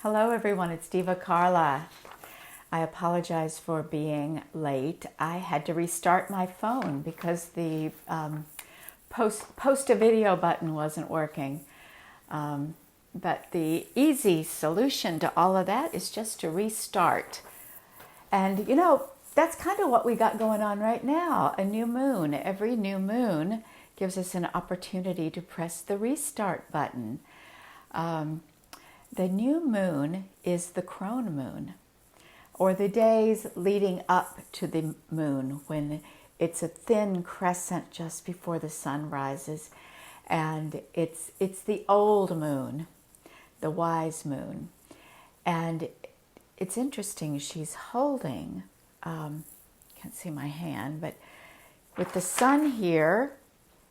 Hello everyone, it's Diva Carla. I apologize for being late. I had to restart my phone because the post a video button wasn't working. But the easy solution to all of that is just to restart. And you know, that's kind of what we got going on right now, a new moon. Every new moon gives us an opportunity to press the restart button. The new moon is the crone moon, or the days leading up to the moon when it's a thin crescent just before the sun rises, and it's the old moon, the wise moon. And it's interesting, she's holding, can't see my hand, but with the sun here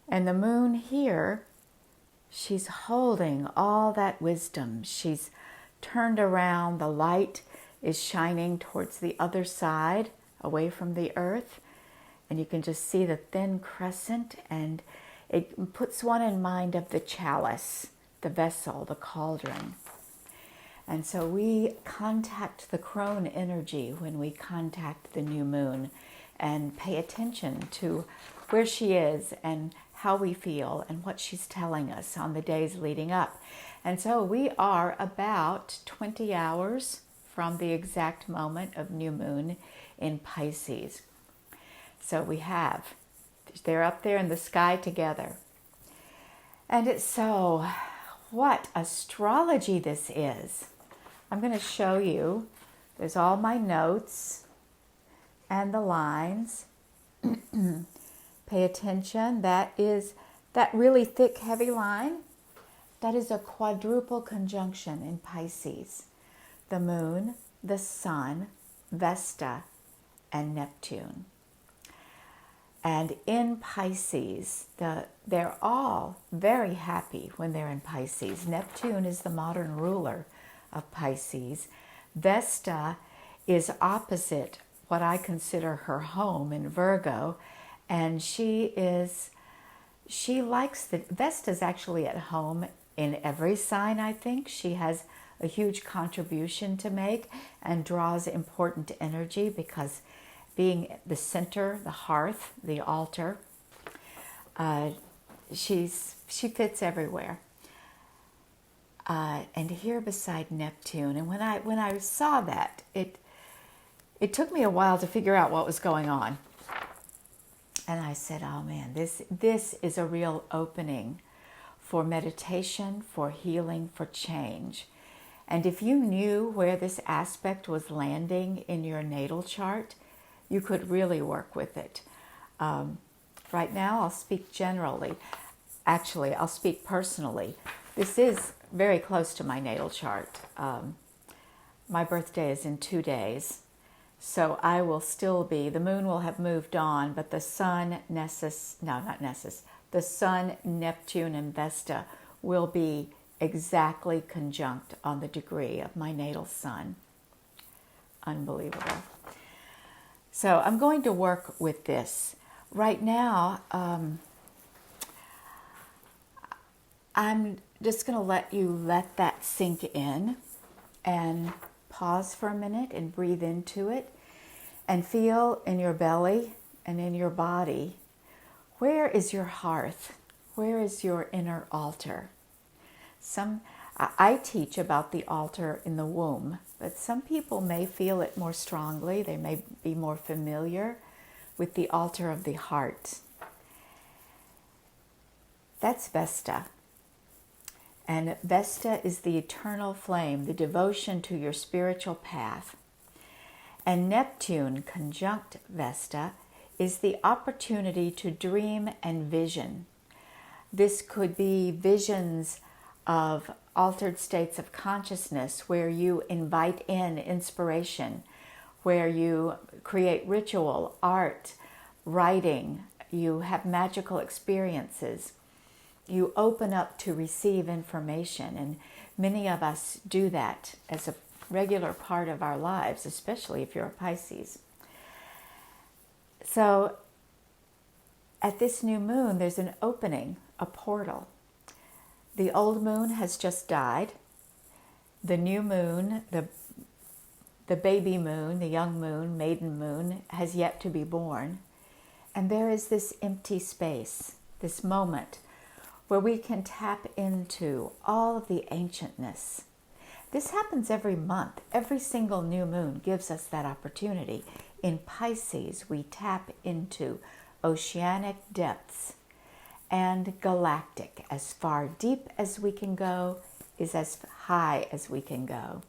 and the moon here, she's holding all that wisdom. She's turned around. The light is shining towards the other side, away from the earth. And you can just see the thin crescent, and it puts one in mind of the chalice, the vessel, the cauldron. And so we contact the crone energy when we contact the new moon and pay attention to where she is and how we feel and what she's telling us on the days leading up. And so we are about 20 hours from the exact moment of new moon in Pisces. So they're up there in the sky together. And it's so, what astrology this is. I'm going to show you. There's all my notes and the lines. Pay attention. That is that really thick, heavy line. That is a quadruple conjunction in Pisces. The moon, the sun, Vesta, and Neptune. And in Pisces, they're all very happy when they're in Pisces. Neptune is the modern ruler of Pisces. Vesta is opposite what I consider her home in Virgo. And Vesta's actually at home in every sign, I think. She has a huge contribution to make and draws important energy because being the center, the hearth, the altar, she fits everywhere. And here beside Neptune, and when I saw that, it took me a while to figure out what was going on. And I said, oh man, this is a real opening for meditation, for healing, for change. And if you knew where this aspect was landing in your natal chart, you could really work with it. Right now, I'll speak generally. Actually, I'll speak personally. This is very close to my natal chart. My birthday is in 2 days. So I will still be, the moon will have moved on, but the sun, the sun, Neptune, and Vesta will be exactly conjunct on the degree of my natal sun. Unbelievable. So I'm going to work with this. Right now, I'm just going to let that sink in and pause for a minute and breathe into it and feel in your belly and in your body, where is your hearth? Where is your inner altar? I teach about the altar in the womb, but some people may feel it more strongly. They may be more familiar with the altar of the heart. That's Vesta. And Vesta is the eternal flame, the devotion to your spiritual path. And Neptune, conjunct Vesta, is the opportunity to dream and vision. This could be visions of altered states of consciousness where you invite in inspiration, where you create ritual, art, writing, you have magical experiences. You open up to receive information, and many of us do that as a regular part of our lives, especially if you're a Pisces. So at this new moon, there's an opening, a portal. The old moon has just died, the new moon, the baby moon, the young moon, maiden moon, has yet to be born. And there is this empty space, this moment where we can tap into all of the ancientness. This happens every month. Every single new moon gives us that opportunity. In Pisces, we tap into oceanic depths and galactic. As far deep as we can go is as high as we can go.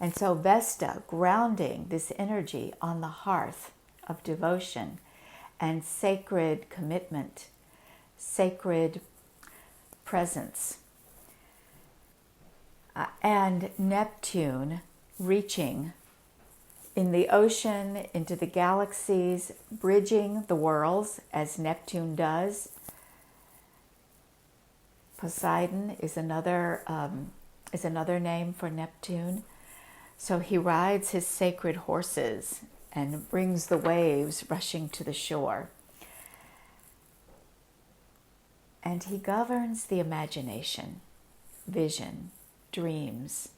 And so Vesta, grounding this energy on the hearth of devotion and sacred commitment, sacred presence, and Neptune reaching in the ocean, into the galaxies, bridging the worlds as Neptune does. Poseidon is another name for Neptune. So he rides his sacred horses and brings the waves rushing to the shore. And he governs the imagination, vision, dreams,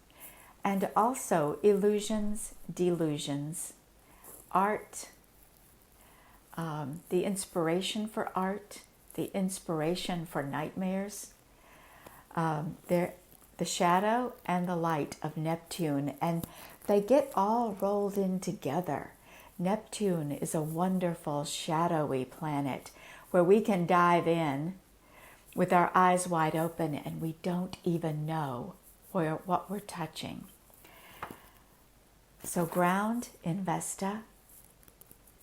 and also illusions, delusions, art, the inspiration for art, the inspiration for nightmares, the shadow and the light of Neptune, and they get all rolled in together. Neptune is a wonderful shadowy planet where we can dive in with our eyes wide open and we don't even know what we're touching. So ground in Vesta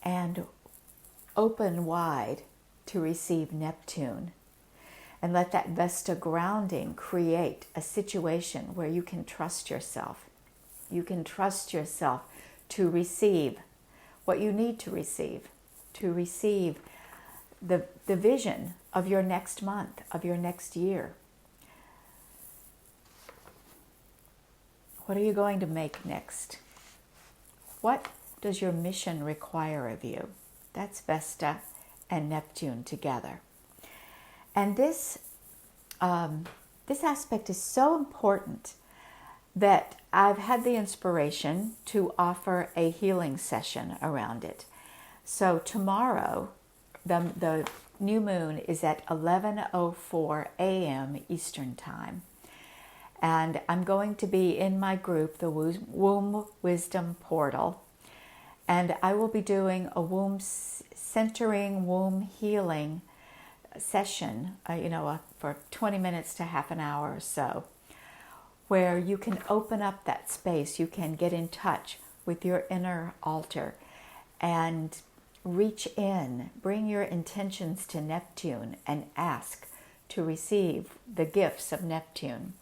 and open wide to receive Neptune. And let that Vesta grounding create a situation where you can trust yourself. You can trust yourself to receive what you need to receive the vision of your next month, of your next year. What are you going to make next? What does your mission require of you? That's Vesta and Neptune together. And this aspect is so important that I've had the inspiration to offer a healing session around it. So tomorrow, the new moon is at 11:04 a.m. Eastern Time. And I'm going to be in my group, the Womb Wisdom Portal. And I will be doing a womb centering, womb healing session, for 20 minutes to half an hour or so, where you can open up that space. You can get in touch with your inner altar and reach in, bring your intentions to Neptune and ask to receive the gifts of Neptune.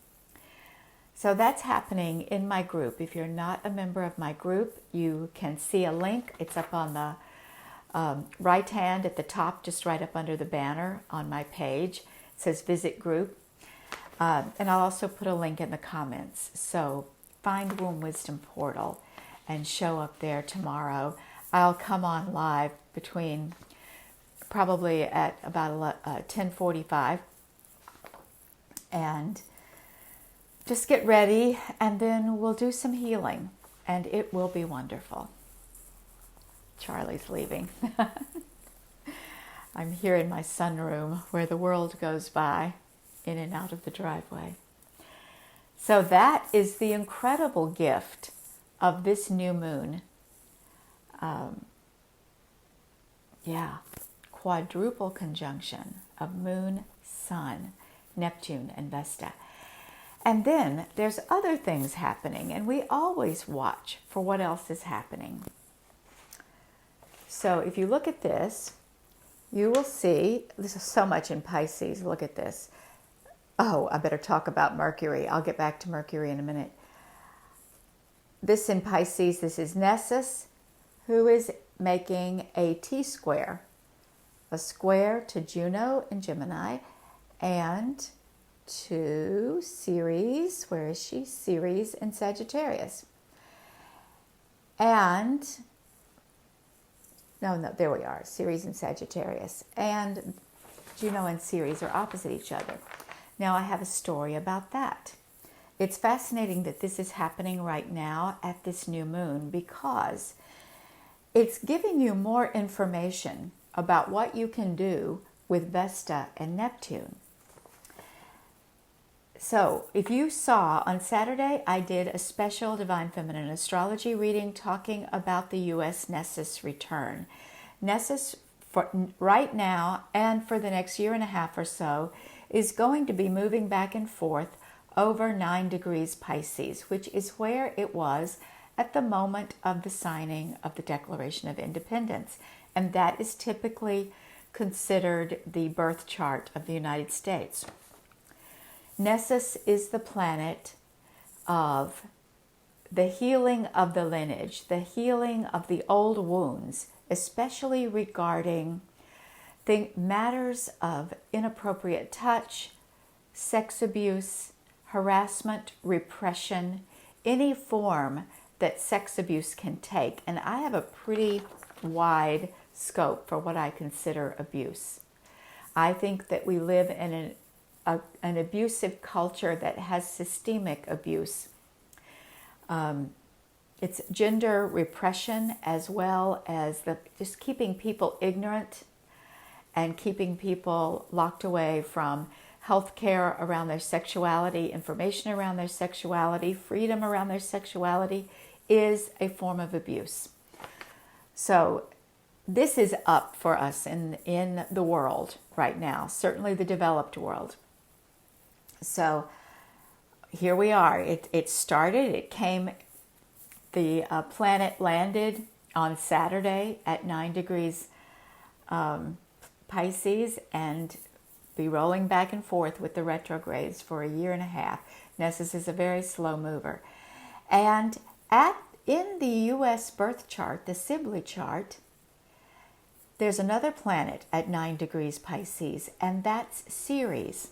So that's happening in my group. If you're not a member of my group, you can see a link. It's up on the right hand at the top, just right up under the banner on my page. It says visit group. And I'll also put a link in the comments. So find Womb Wisdom Portal and show up there tomorrow. I'll come on live between probably at about 10:45 and just get ready, and then we'll do some healing and it will be wonderful. Charlie's leaving. I'm here in my sunroom where the world goes by in and out of the driveway. So that is the incredible gift of this new moon. Quadruple conjunction of moon, sun, Neptune, and Vesta. And then there's other things happening, and we always watch for what else is happening. So if you look at this, you will see, this is so much in Pisces, look at this. Oh, I better talk about Mercury. I'll get back to Mercury in a minute. This in Pisces, this is Nessus, who is making a T-square, a square to Juno in Gemini, and to Ceres, where is she? Ceres in Sagittarius. And, no, there we are, Ceres in Sagittarius. And Juno and Ceres are opposite each other. Now I have a story about that. it's fascinating that this is happening right now at this new moon, because it's giving you more information about what you can do with Vesta and Neptune. So if you saw on Saturday, I did a special Divine Feminine Astrology reading talking about the U.S. Nessus return. Nessus, for right now and for the next year and a half or so, is going to be moving back and forth over 9 degrees Pisces, which is where it was at the moment of the signing of the Declaration of Independence. And that is typically considered the birth chart of the United States. Nessus is the planet of the healing of the lineage, the healing of the old wounds, especially regarding matters of inappropriate touch, sex abuse, harassment, repression, any form that sex abuse can take. And I have a pretty wide scope for what I consider abuse. I think that we live in an abusive culture that has systemic abuse. It's gender repression, as well as just keeping people ignorant and keeping people locked away from health care around their sexuality, information around their sexuality, freedom around their sexuality is a form of abuse. So this is up for us in the world right now, certainly the developed world. So here we are. It started, it came, the planet landed on Saturday at 9 degrees Pisces, and be rolling back and forth with the retrogrades for a year and a half. Nessus is a very slow mover. And in the U.S. birth chart, the Sibley chart, there's another planet at 9 degrees Pisces, and that's Ceres.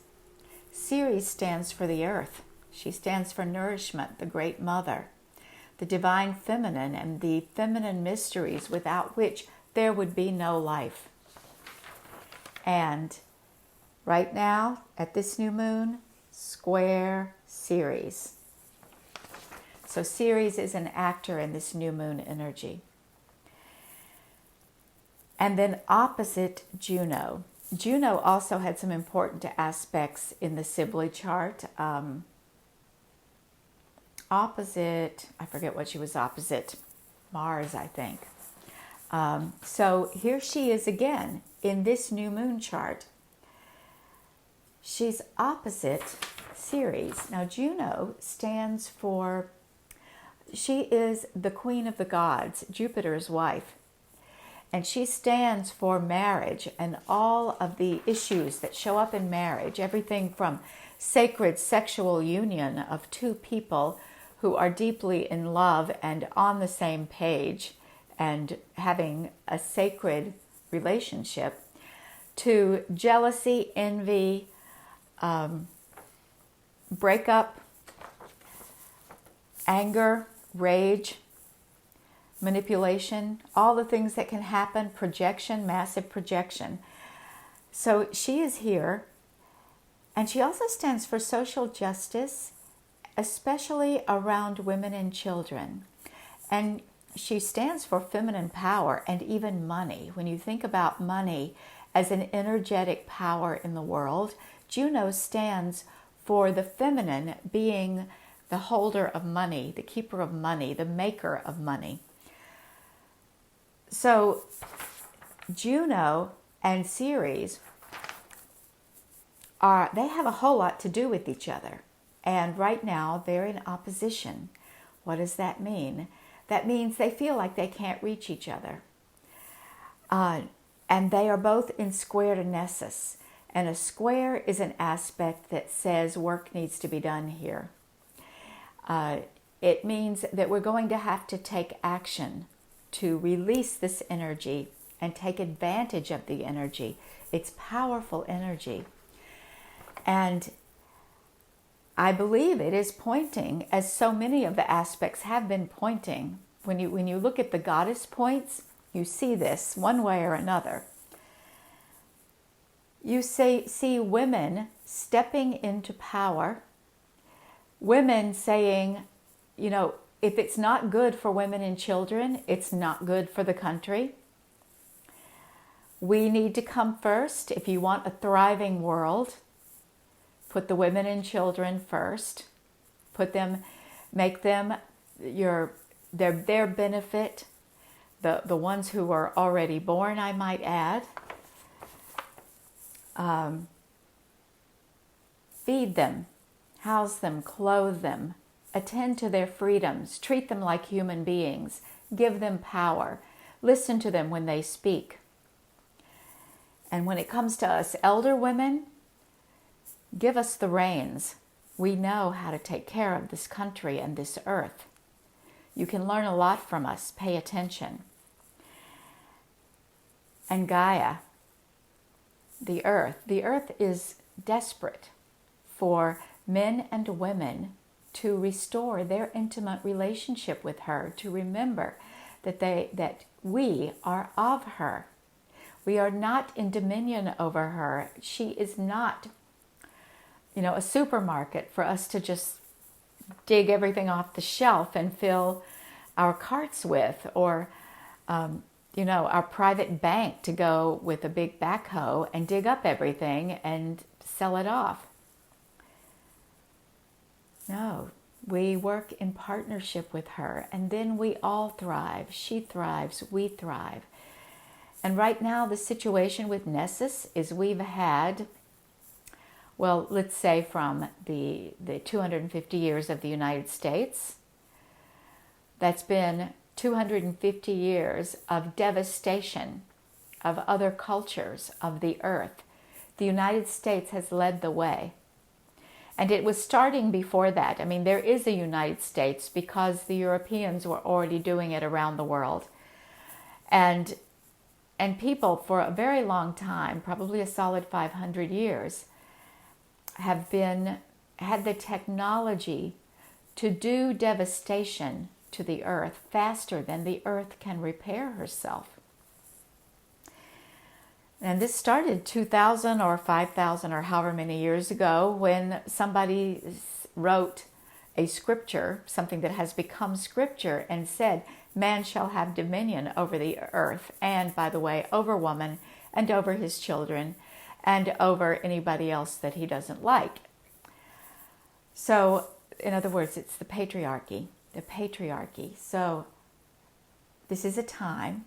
Ceres stands for the earth. She stands for nourishment, the great mother, the divine feminine, and the feminine mysteries without which there would be no life. And right now, at this new moon, square Ceres. So Ceres is an actor in this new moon energy. And then opposite Juno. Juno also had some important aspects in the Sibley chart. Opposite, I forget what she was opposite, Mars, I think. So here she is again in this new moon chart. She's opposite Ceres. Now Juno stands for, she is the queen of the gods, Jupiter's wife. And she stands for marriage and all of the issues that show up in marriage, everything from sacred sexual union of two people who are deeply in love and on the same page and having a sacred relationship, to jealousy, envy, breakup, anger, rage, manipulation, all the things that can happen, projection, massive projection. So she is here, and she also stands for social justice, especially around women and children. And she stands for feminine power and even money. When you think about money as an energetic power in the world, Juno stands for the feminine being the holder of money, the keeper of money, the maker of money. So Juno and Ceres they have a whole lot to do with each other. And right now they're in opposition. What does that mean? That means they feel like they can't reach each other. And they are both in square to Nessus. And a square is an aspect that says work needs to be done here. It means that we're going to have to take action to release this energy and take advantage of the energy. It's powerful energy. And I believe it is pointing, as so many of the aspects have been pointing. When you look at the goddess points, you see this one way or another. You see women stepping into power, women saying, if it's not good for women and children, it's not good for the country. We need to come first. If you want a thriving world, put the women and children first. Make them their benefit. The ones who are already born, I might add. Feed them, house them, clothe them, attend to their freedoms, treat them like human beings, give them power, listen to them when they speak. And when it comes to us elder women, give us the reins. We know how to take care of this country and this earth. You can learn a lot from us. Pay attention. And Gaia, the earth is desperate for men and women to restore their intimate relationship with her, to remember that we are of her. We are not in dominion over her. She is not, a supermarket for us to just dig everything off the shelf and fill our carts with, or our private bank to go with a big backhoe and dig up everything and sell it off. No, we work in partnership with her, and then we all thrive. She thrives, we thrive. And right now, the situation with Nessus is we've had, well, let's say from the 250 years of the United States, that's been 250 years of devastation of other cultures of the earth. The United States has led the way. And it was starting before that. I mean, there is a United States because the Europeans were already doing it around the world. And people for a very long time, probably a solid 500 years, have had the technology to do devastation to the earth faster than the earth can repair herself. And this started 2,000 or 5,000 or however many years ago when somebody wrote a scripture, something that has become scripture, and said, man shall have dominion over the earth, and, by the way, over woman, and over his children, and over anybody else that he doesn't like. So, in other words, it's the patriarchy. So, this is a time.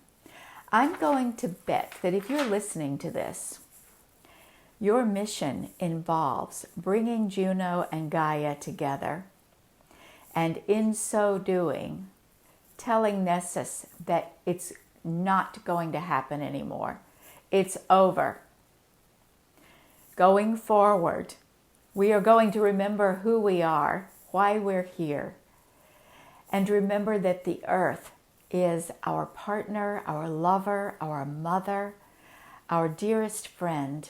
I'm going to bet that if you're listening to this, your mission involves bringing Juno and Gaia together, and in so doing, telling Nessus that it's not going to happen anymore. It's over. Going forward, we are going to remember who we are, why we're here, and remember that the earth is our partner, our lover, our mother, our dearest friend,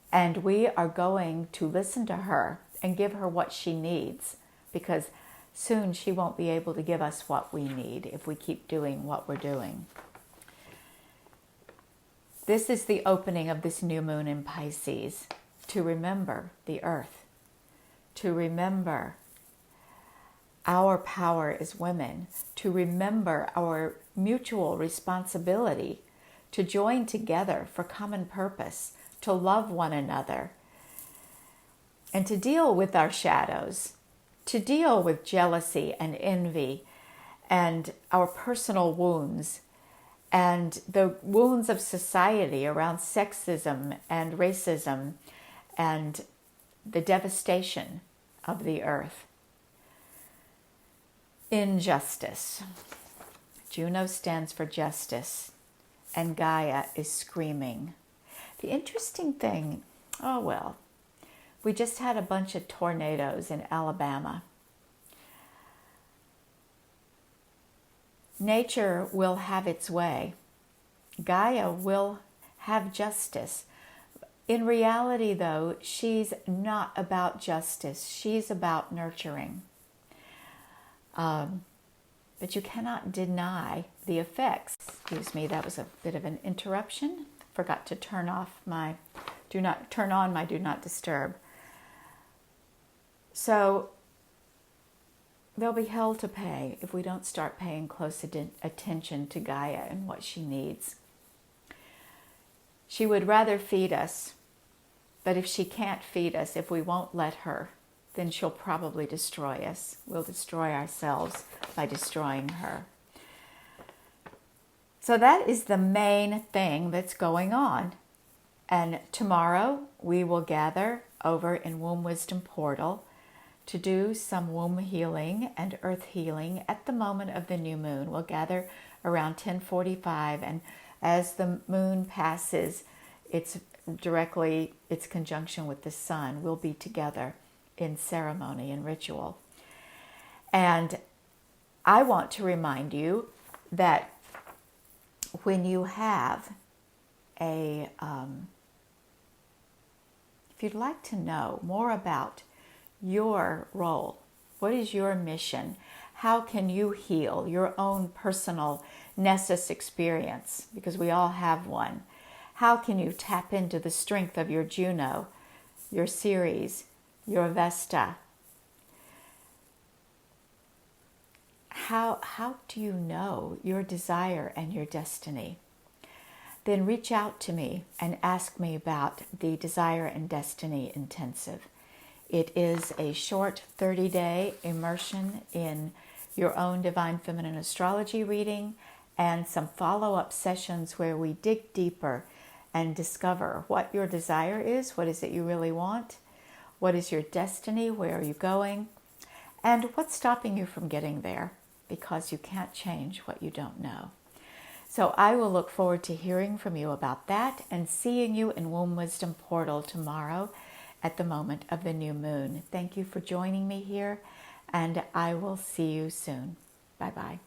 and we are going to listen to her and give her what she needs, because soon she won't be able to give us what we need if we keep doing what we're doing. This is the opening of this new moon in Pisces, to remember the earth, to remember our power as women, to remember our mutual responsibility to join together for common purpose, to love one another, and to deal with our shadows, to deal with jealousy and envy and our personal wounds and the wounds of society around sexism and racism and the devastation of the earth. Injustice. Juno stands for justice, and Gaia is screaming. The interesting thing, we just had a bunch of tornadoes in Alabama. Nature will have its way. Gaia will have justice. In reality, though, she's not about justice. She's about nurturing. But you cannot deny the effects. Excuse me, that was a bit of an interruption. Forgot to turn on my do not disturb. So there'll be hell to pay if we don't start paying close attention to Gaia and what she needs. She would rather feed us, but if she can't feed us, if we won't let her, then she'll probably destroy us. We'll destroy ourselves by destroying her. So that is the main thing that's going on. And tomorrow we will gather over in Womb Wisdom Portal to do some womb healing and earth healing at the moment of the new moon. We'll gather around 10:45, and as the moon passes, its conjunction with the sun, we'll be together in ceremony and ritual. And I want to remind you that when you have if you'd like to know more about your role, what is your mission? How can you heal your own personal Nessus experience? Because we all have one. How can you tap into the strength of your Juno, your Ceres, your Vesta? How do you know your desire and your destiny? Then reach out to me and ask me about the Desire and Destiny Intensive. It is a short 30-day immersion in your own Divine Feminine Astrology reading and some follow-up sessions where we dig deeper and discover what your desire is, what is it you really want, what is your destiny, where are you going, and what's stopping you from getting there, because you can't change what you don't know. So I will look forward to hearing from you about that and seeing you in Womb Wisdom Portal tomorrow at the moment of the new moon. Thank you for joining me here, and I will see you soon. Bye-bye.